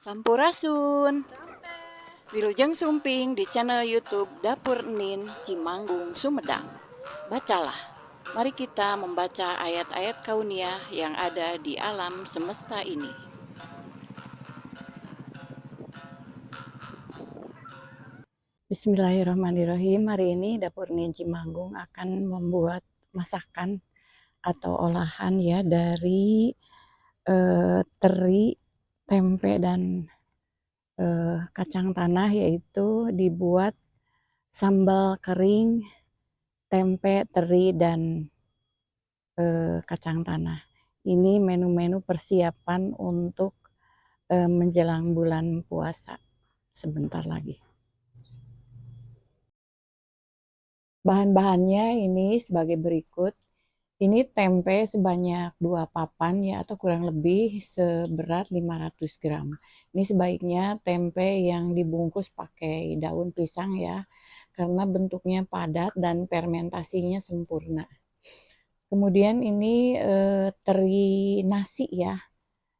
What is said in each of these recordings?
Sampurasun, Wilujeng Sumping di channel YouTube Dapur Nin Cimanggung, Sumedang. Bacalah, mari kita membaca ayat-ayat kauniyah yang ada di alam semesta ini. Bismillahirrahmanirrahim. Hari ini Dapur Nin Cimanggung akan membuat masakan atau olahan ya dari teri, tempe dan kacang tanah, yaitu dibuat sambal kering, tempe, teri, dan kacang tanah. Ini menu-menu persiapan untuk menjelang bulan puasa sebentar lagi. Bahan-bahannya ini sebagai berikut. Ini tempe sebanyak 2 papan ya, atau kurang lebih seberat 500 gram. Ini sebaiknya tempe yang dibungkus pakai daun pisang ya, karena bentuknya padat dan fermentasinya sempurna. Kemudian ini teri nasi ya,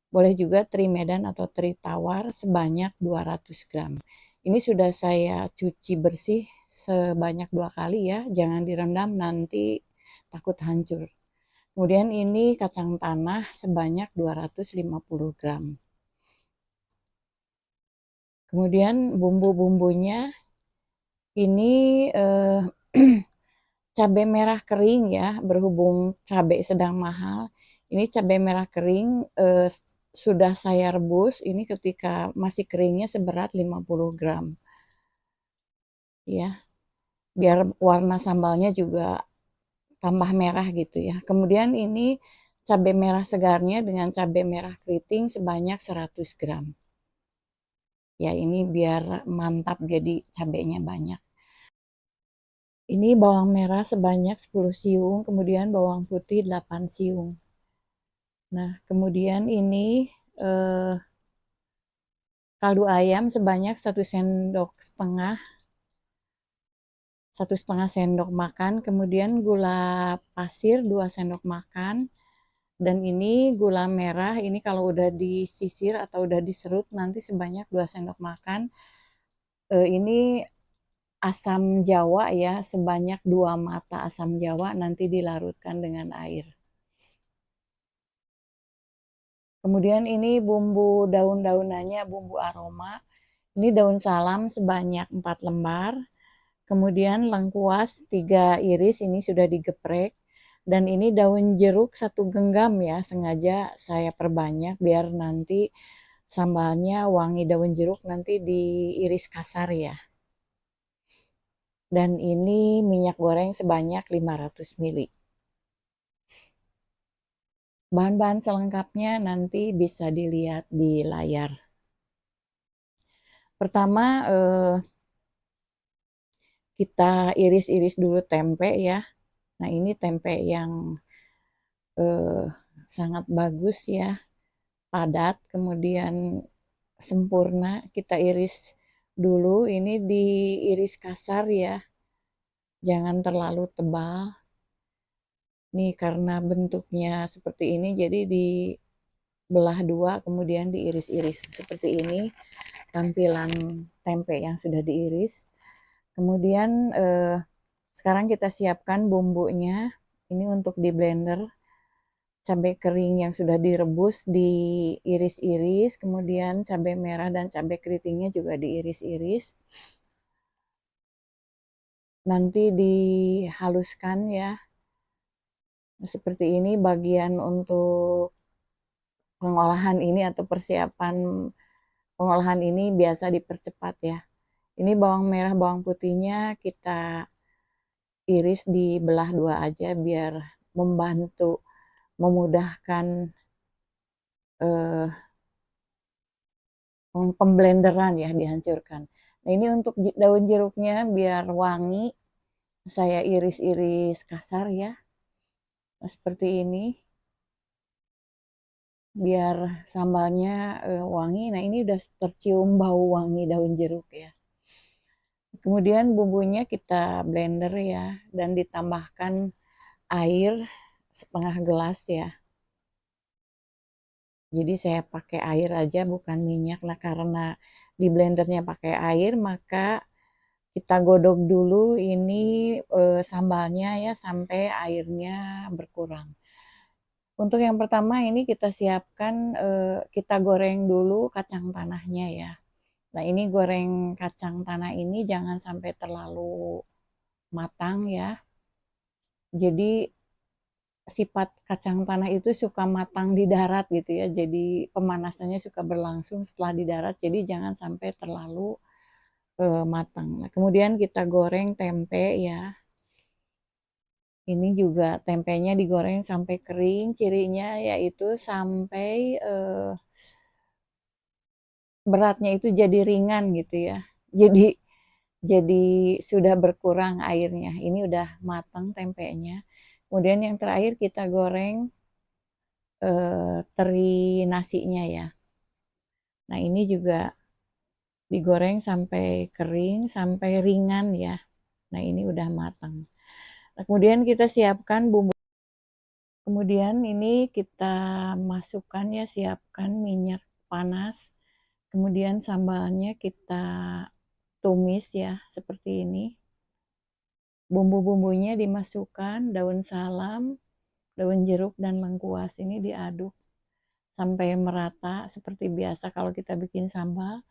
boleh juga teri Medan atau teri tawar sebanyak 200 gram. Ini sudah saya cuci bersih sebanyak 2 kali ya, jangan direndam nanti takut hancur. Kemudian ini kacang tanah sebanyak 250 gram. Kemudian bumbu-bumbunya ini cabai merah kering ya, berhubung cabai sedang mahal. Ini cabai merah kering sudah saya rebus, ini ketika masih keringnya seberat 50 gram. Ya, biar warna sambalnya juga tambah merah gitu ya. Kemudian ini cabai merah segarnya dengan cabai merah keriting sebanyak 100 gram. Ya, ini biar mantap jadi cabainya banyak. Ini bawang merah sebanyak 10 siung, kemudian bawang putih 8 siung. Nah, kemudian ini kaldu ayam sebanyak 1,5 sendok, 1,5 sendok makan, kemudian gula pasir 2 sendok makan, dan ini gula merah, ini kalau udah disisir atau udah diserut nanti sebanyak 2 sendok makan. Ini asam jawa ya, sebanyak 2 mata asam jawa, nanti dilarutkan dengan air. Kemudian ini bumbu daun-daunannya, bumbu aroma. Ini daun salam sebanyak 4 lembar. Kemudian lengkuas 3 iris, ini sudah digeprek. Dan ini daun jeruk 1 genggam ya, sengaja saya perbanyak biar nanti sambalnya wangi daun jeruk, nanti diiris kasar ya. Dan ini minyak goreng sebanyak 500 ml. Bahan-bahan selengkapnya nanti bisa dilihat di layar. Pertama kita iris-iris dulu tempe ya. Nah, ini tempe yang sangat bagus ya, padat, kemudian sempurna. Kita iris dulu, ini diiris kasar ya, jangan terlalu tebal. Nih karena bentuknya seperti ini, jadi dibelah dua, kemudian diiris-iris seperti ini tampilan tempe yang sudah diiris. Kemudian sekarang kita siapkan bumbunya. Ini untuk di blender. Cabai kering yang sudah direbus diiris-iris, kemudian cabai merah dan cabai keritingnya juga diiris-iris. Nanti dihaluskan ya. Seperti ini bagian untuk pengolahan ini atau persiapan pengolahan ini biasa dipercepat ya. Ini bawang merah, bawang putihnya kita iris dibelah dua aja biar membantu memudahkan pemblenderan ya, dihancurkan. Nah, ini untuk daun jeruknya biar wangi, saya iris-iris kasar ya. Nah, seperti ini. Biar sambalnya wangi. Nah, ini udah tercium bau wangi daun jeruk ya. Kemudian bumbunya kita blender ya, dan ditambahkan air setengah gelas ya. Jadi saya pakai air aja bukan minyak. Nah, karena di blendernya pakai air, maka kita godok dulu ini sambalnya ya sampai airnya berkurang. Untuk yang pertama ini kita siapkan, kita goreng dulu kacang tanahnya ya. Nah, ini goreng kacang tanah ini jangan sampai terlalu matang ya. Jadi sifat kacang tanah itu suka matang di darat gitu ya. Jadi pemanasannya suka berlangsung setelah di darat. Jadi jangan sampai terlalu matang. Nah, kemudian kita goreng tempe ya. Ini juga tempenya digoreng sampai kering. Cirinya yaitu sampai beratnya itu jadi ringan gitu ya. Jadi sudah berkurang airnya. Ini udah matang tempenya. Kemudian yang terakhir kita goreng teri nasinya ya. Nah, ini juga digoreng sampai kering, sampai ringan ya. Nah, ini udah matang. Nah, kemudian kita siapkan bumbu. Kemudian ini kita masukkan ya, siapkan minyak panas. Kemudian sambalnya kita tumis ya, seperti ini. Bumbu-bumbunya dimasukkan, daun salam, daun jeruk, dan lengkuas ini diaduk sampai merata seperti biasa kalau kita bikin sambal.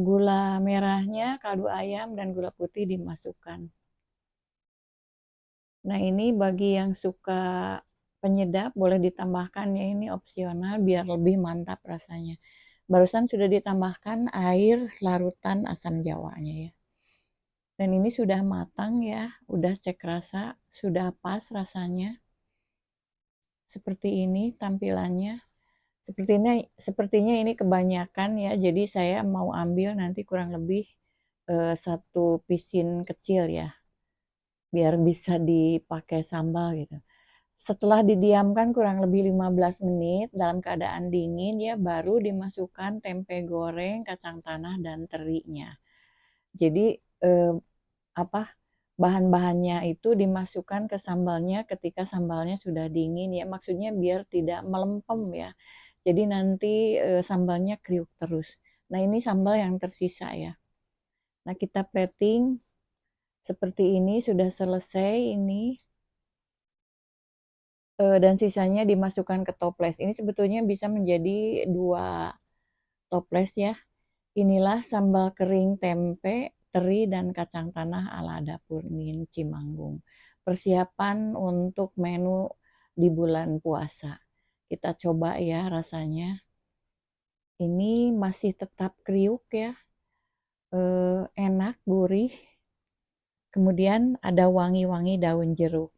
Gula merahnya, kaldu ayam, dan gula putih dimasukkan. Nah, ini bagi yang suka penyedap boleh ditambahkan ya, ini opsional biar lebih mantap rasanya. Barusan sudah ditambahkan air larutan asam jawanya ya. Dan ini sudah matang ya, udah cek rasa, sudah pas rasanya. Seperti ini tampilannya. Sepertinya ini kebanyakan ya, jadi saya mau ambil nanti kurang lebih 1 pisin kecil ya, biar bisa dipakai sambal gitu. Setelah didiamkan kurang lebih 15 menit dalam keadaan dingin ya, baru dimasukkan tempe goreng, kacang tanah, dan terinya. Jadi apa bahan-bahannya itu dimasukkan ke sambalnya ketika sambalnya sudah dingin ya, maksudnya biar tidak melempem ya. Jadi nanti sambalnya kriuk terus. Nah, ini sambal yang tersisa ya. Nah, kita plating seperti ini sudah selesai ini dan sisanya dimasukkan ke toples. Ini sebetulnya bisa menjadi 2 toples ya. Inilah sambal kering tempe, teri, dan kacang tanah ala dapur Min Cimanggung. Persiapan untuk menu di bulan puasa. Kita coba ya rasanya. Ini masih tetap kriuk ya, enak, gurih. Kemudian ada wangi-wangi daun jeruk.